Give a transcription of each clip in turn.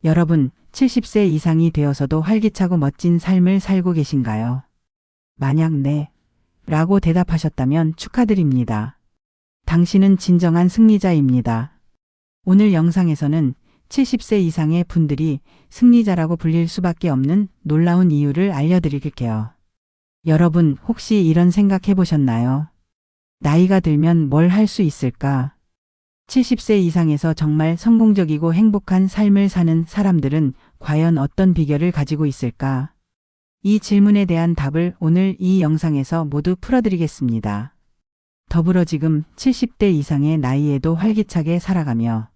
여러분, 70세 이상이 되어서도 활기차고 멋진 삶을 살고 계신가요? 만약 네, 라고 대답하셨다면 축하드립니다. 당신은 진정한 승리자입니다. 오늘 영상에서는 70세 이상의 분들이 승리자라고 불릴 수밖에 없는 놀라운 이유를 알려드릴게요. 여러분, 혹시 이런 생각 해보셨나요? 나이가 들면 뭘 할 수 있을까? 70세 이상에서 정말 성공적이고 행복한 삶을 사는 사람들은 과연 어떤 비결을 가지고 있을까? 이 질문에 대한 답을 오늘 이 영상에서 모두 풀어드리겠습니다. 더불어 지금 70대 이상의 나이에도 활기차게 살아가며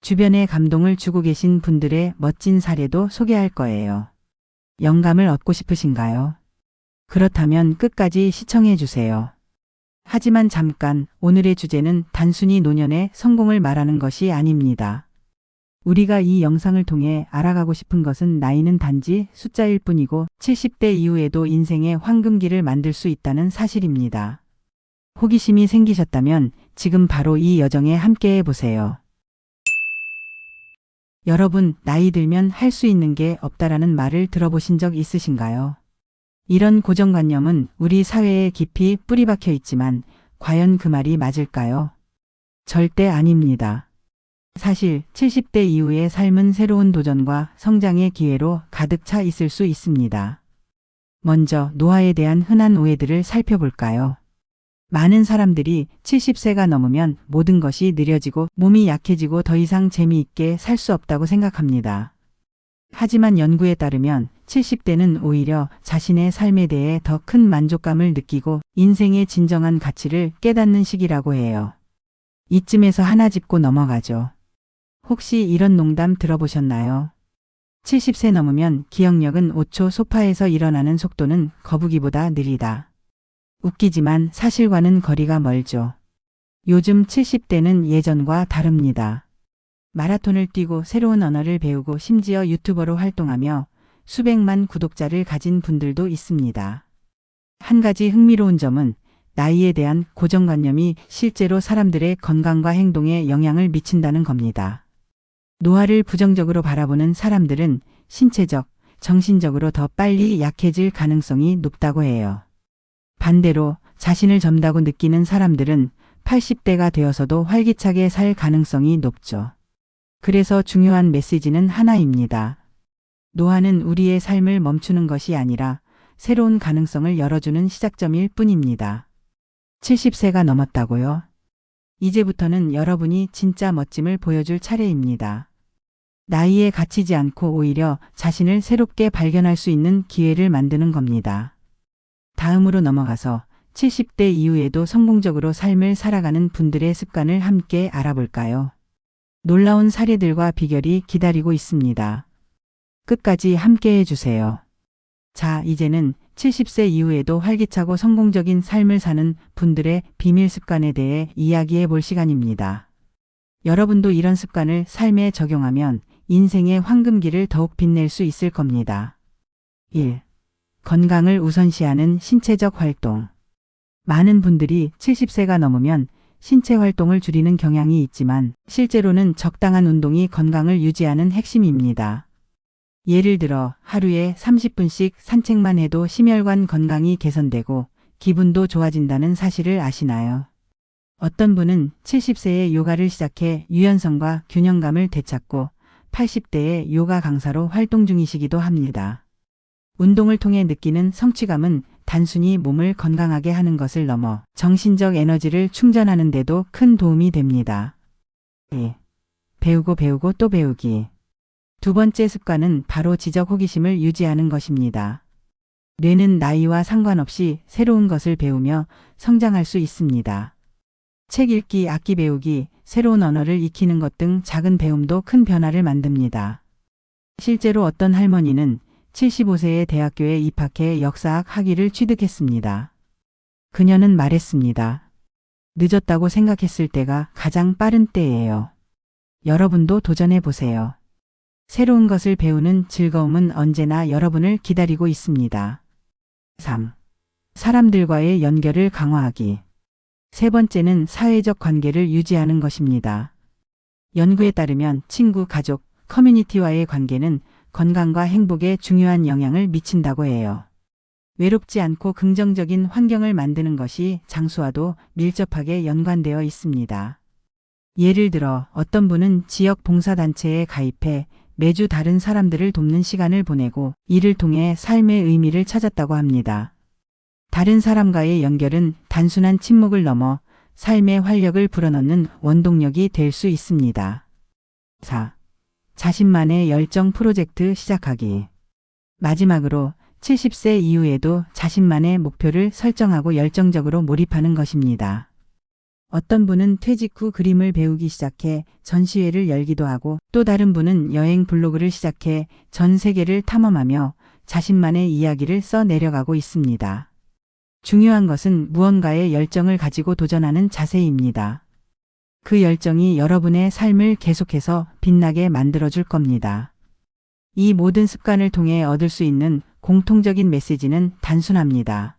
주변에 감동을 주고 계신 분들의 멋진 사례도 소개할 거예요. 영감을 얻고 싶으신가요? 그렇다면 끝까지 시청해 주세요. 하지만 잠깐, 오늘의 주제는 단순히 노년의 성공을 말하는 것이 아닙니다. 우리가 이 영상을 통해 알아가고 싶은 것은 나이는 단지 숫자일 뿐이고 70대 이후에도 인생의 황금기를 만들 수 있다는 사실입니다. 호기심이 생기셨다면 지금 바로 이 여정에 함께해 보세요. 여러분, 나이 들면 할 수 있는 게 없다라는 말을 들어보신 적 있으신가요? 이런 고정관념은 우리 사회에 깊이 뿌리박혀 있지만 과연 그 말이 맞을까요? 절대 아닙니다. 사실 70대 이후의 삶은 새로운 도전과 성장의 기회로 가득 차 있을 수 있습니다. 먼저 노화에 대한 흔한 오해들을 살펴볼까요? 많은 사람들이 70세가 넘으면 모든 것이 느려지고 몸이 약해지고 더 이상 재미있게 살 수 없다고 생각합니다. 하지만 연구에 따르면 70대는 오히려 자신의 삶에 대해 더 큰 만족감을 느끼고 인생의 진정한 가치를 깨닫는 시기라고 해요. 이쯤에서 하나 짚고 넘어가죠. 혹시 이런 농담 들어보셨나요? 70세 넘으면 기억력은 5초, 소파에서 일어나는 속도는 거북이보다 느리다. 웃기지만 사실과는 거리가 멀죠. 요즘 70대는 예전과 다릅니다. 마라톤을 뛰고 새로운 언어를 배우고 심지어 유튜버로 활동하며 수백만 구독자를 가진 분들도 있습니다. 한 가지 흥미로운 점은 나이에 대한 고정관념이 실제로 사람들의 건강과 행동에 영향을 미친다는 겁니다. 노화를 부정적으로 바라보는 사람들은 신체적, 정신적으로 더 빨리 약해질 가능성이 높다고 해요. 반대로 자신을 젊다고 느끼는 사람들은 80대가 되어서도 활기차게 살 가능성이 높죠. 그래서 중요한 메시지는 하나입니다. 노화는 우리의 삶을 멈추는 것이 아니라 새로운 가능성을 열어주는 시작점일 뿐입니다. 70세가 넘었다고요? 이제부터는 여러분이 진짜 멋짐을 보여줄 차례입니다. 나이에 갇히지 않고 오히려 자신을 새롭게 발견할 수 있는 기회를 만드는 겁니다. 다음으로 넘어가서 70대 이후에도 성공적으로 삶을 살아가는 분들의 습관을 함께 알아볼까요? 놀라운 사례들과 비결이 기다리고 있습니다. 끝까지 함께 해주세요. 자, 이제는 70세 이후에도 활기차고 성공적인 삶을 사는 분들의 비밀 습관에 대해 이야기해 볼 시간입니다. 여러분도 이런 습관을 삶에 적용하면 인생의 황금기를 더욱 빛낼 수 있을 겁니다. 1. 건강을 우선시하는 신체적 활동. 많은 분들이 70세가 넘으면 신체 활동을 줄이는 경향이 있지만 실제로는 적당한 운동이 건강을 유지하는 핵심입니다. 예를 들어 하루에 30분씩 산책만 해도 심혈관 건강이 개선되고 기분도 좋아진다는 사실을 아시나요? 어떤 분은 70세에 요가를 시작해 유연성과 균형감을 되찾고 80대에 요가 강사로 활동 중이시기도 합니다. 운동을 통해 느끼는 성취감은 단순히 몸을 건강하게 하는 것을 넘어 정신적 에너지를 충전하는 데도 큰 도움이 됩니다. 2. 배우고 또 배우기. 두 번째 습관은 바로 지적 호기심을 유지하는 것입니다. 뇌는 나이와 상관없이 새로운 것을 배우며 성장할 수 있습니다. 책 읽기, 악기 배우기, 새로운 언어를 익히는 것 등 작은 배움도 큰 변화를 만듭니다. 실제로 어떤 할머니는 75세에 대학교에 입학해 역사학 학위를 취득했습니다. 그녀는 말했습니다. 늦었다고 생각했을 때가 가장 빠른 때예요. 여러분도 도전해 보세요. 새로운 것을 배우는 즐거움은 언제나 여러분을 기다리고 있습니다. 3. 사람들과의 연결을 강화하기. 세 번째는 사회적 관계를 유지하는 것입니다. 연구에 따르면 친구, 가족, 커뮤니티와의 관계는 건강과 행복에 중요한 영향을 미친다고 해요. 외롭지 않고 긍정적인 환경을 만드는 것이 장수와도 밀접하게 연관되어 있습니다. 예를 들어 어떤 분은 지역 봉사단체에 가입해 매주 다른 사람들을 돕는 시간을 보내고 이를 통해 삶의 의미를 찾았다고 합니다. 다른 사람과의 연결은 단순한 침묵을 넘어 삶의 활력을 불어넣는 원동력이 될 수 있습니다. 4. 자신만의 열정 프로젝트 시작하기. 마지막으로 70세 이후에도 자신만의 목표를 설정하고 열정적으로 몰입하는 것입니다. 어떤 분은 퇴직 후 그림을 배우기 시작해 전시회를 열기도 하고 또 다른 분은 여행 블로그를 시작해 전 세계를 탐험하며 자신만의 이야기를 써 내려가고 있습니다. 중요한 것은 무언가의 열정을 가지고 도전하는 자세입니다. 그 열정이 여러분의 삶을 계속해서 빛나게 만들어줄 겁니다. 이 모든 습관을 통해 얻을 수 있는 공통적인 메시지는 단순합니다.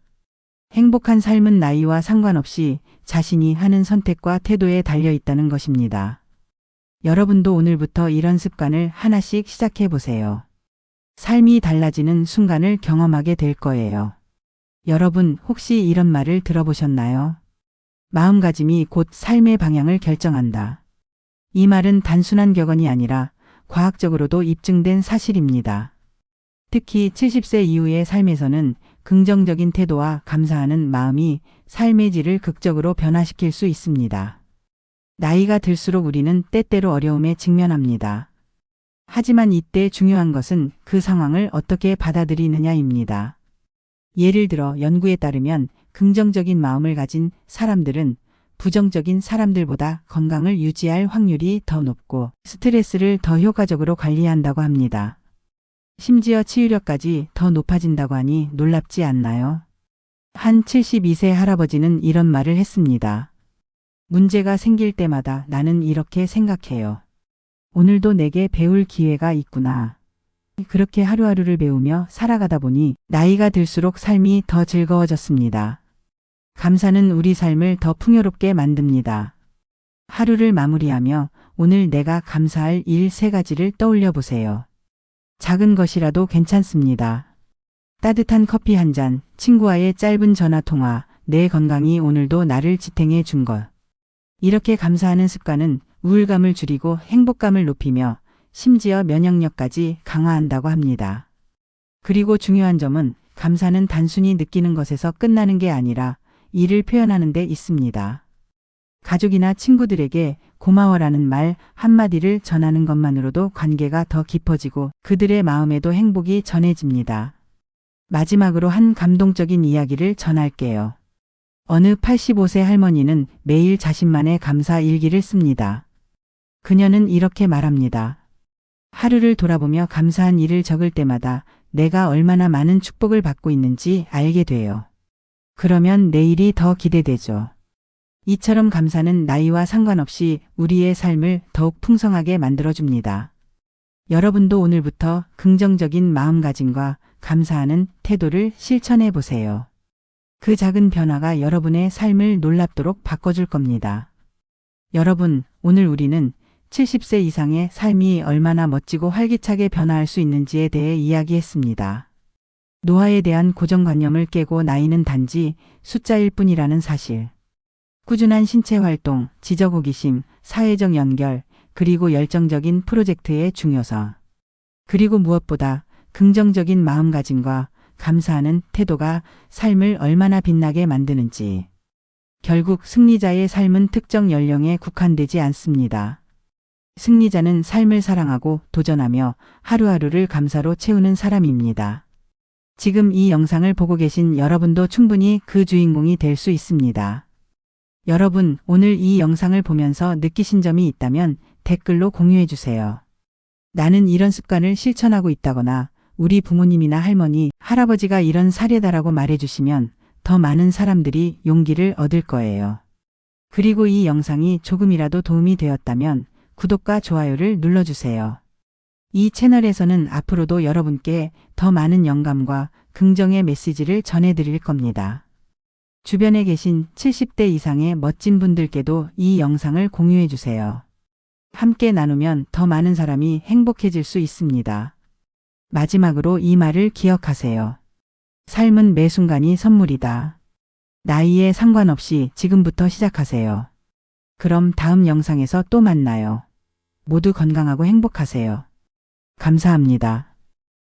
행복한 삶은 나이와 상관없이 자신이 하는 선택과 태도에 달려 있다는 것입니다. 여러분도 오늘부터 이런 습관을 하나씩 시작해 보세요. 삶이 달라지는 순간을 경험하게 될 거예요. 여러분 혹시 이런 말을 들어보셨나요? 마음가짐이 곧 삶의 방향을 결정한다. 이 말은 단순한 격언이 아니라 과학적으로도 입증된 사실입니다. 특히 70세 이후의 삶에서는 긍정적인 태도와 감사하는 마음이 삶의 질을 극적으로 변화시킬 수 있습니다. 나이가 들수록 우리는 때때로 어려움에 직면합니다. 하지만 이때 중요한 것은 그 상황을 어떻게 받아들이느냐입니다. 예를 들어 연구에 따르면 긍정적인 마음을 가진 사람들은 부정적인 사람들보다 건강을 유지할 확률이 더 높고 스트레스를 더 효과적으로 관리한다고 합니다. 심지어 치유력까지 더 높아진다고 하니 놀랍지 않나요? 한 72세 할아버지는 이런 말을 했습니다. 문제가 생길 때마다 나는 이렇게 생각해요. 오늘도 내게 배울 기회가 있구나. 그렇게 하루하루를 배우며 살아가다 보니 나이가 들수록 삶이 더 즐거워졌습니다. 감사는 우리 삶을 더 풍요롭게 만듭니다. 하루를 마무리하며 오늘 내가 감사할 일 3가지를 떠올려 보세요. 작은 것이라도 괜찮습니다. 따뜻한 커피 한 잔, 친구와의 짧은 전화 통화, 내 건강이 오늘도 나를 지탱해 준 것. 이렇게 감사하는 습관은 우울감을 줄이고 행복감을 높이며 심지어 면역력까지 강화한다고 합니다. 그리고 중요한 점은 감사는 단순히 느끼는 것에서 끝나는 게 아니라 이를 표현하는 데 있습니다. 가족이나 친구들에게 고마워라는 말 한마디를 전하는 것만으로도 관계가 더 깊어지고 그들의 마음에도 행복이 전해집니다. 마지막으로 한 감동적인 이야기를 전할게요. 어느 85세 할머니는 매일 자신만의 감사 일기를 씁니다. 그녀는 이렇게 말합니다. 하루를 돌아보며 감사한 일을 적을 때마다 내가 얼마나 많은 축복을 받고 있는지 알게 돼요. 그러면 내일이 더 기대되죠. 이처럼 감사는 나이와 상관없이 우리의 삶을 더욱 풍성하게 만들어줍니다. 여러분도 오늘부터 긍정적인 마음가짐과 감사하는 태도를 실천해 보세요. 그 작은 변화가 여러분의 삶을 놀랍도록 바꿔줄 겁니다. 여러분, 오늘 우리는 70세 이상의 삶이 얼마나 멋지고 활기차게 변화할 수 있는지에 대해 이야기했습니다. 노화에 대한 고정관념을 깨고 나이는 단지 숫자일 뿐이라는 사실. 꾸준한 신체 활동, 지적 호기심, 사회적 연결, 그리고 열정적인 프로젝트의 중요성. 그리고 무엇보다 긍정적인 마음가짐과 감사하는 태도가 삶을 얼마나 빛나게 만드는지. 결국 승리자의 삶은 특정 연령에 국한되지 않습니다. 승리자는 삶을 사랑하고 도전하며 하루하루를 감사로 채우는 사람입니다. 지금 이 영상을 보고 계신 여러분도 충분히 그 주인공이 될 수 있습니다. 여러분, 오늘 이 영상을 보면서 느끼신 점이 있다면 댓글로 공유해 주세요. 나는 이런 습관을 실천하고 있다거나 우리 부모님이나 할머니, 할아버지가 이런 사례다라고 말해주시면 더 많은 사람들이 용기를 얻을 거예요. 그리고 이 영상이 조금이라도 도움이 되었다면 구독과 좋아요를 눌러주세요. 이 채널에서는 앞으로도 여러분께 더 많은 영감과 긍정의 메시지를 전해드릴 겁니다. 주변에 계신 70대 이상의 멋진 분들께도 이 영상을 공유해 주세요. 함께 나누면 더 많은 사람이 행복해질 수 있습니다. 마지막으로 이 말을 기억하세요. 삶은 매 순간이 선물이다. 나이에 상관없이 지금부터 시작하세요. 그럼 다음 영상에서 또 만나요. 모두 건강하고 행복하세요. 감사합니다.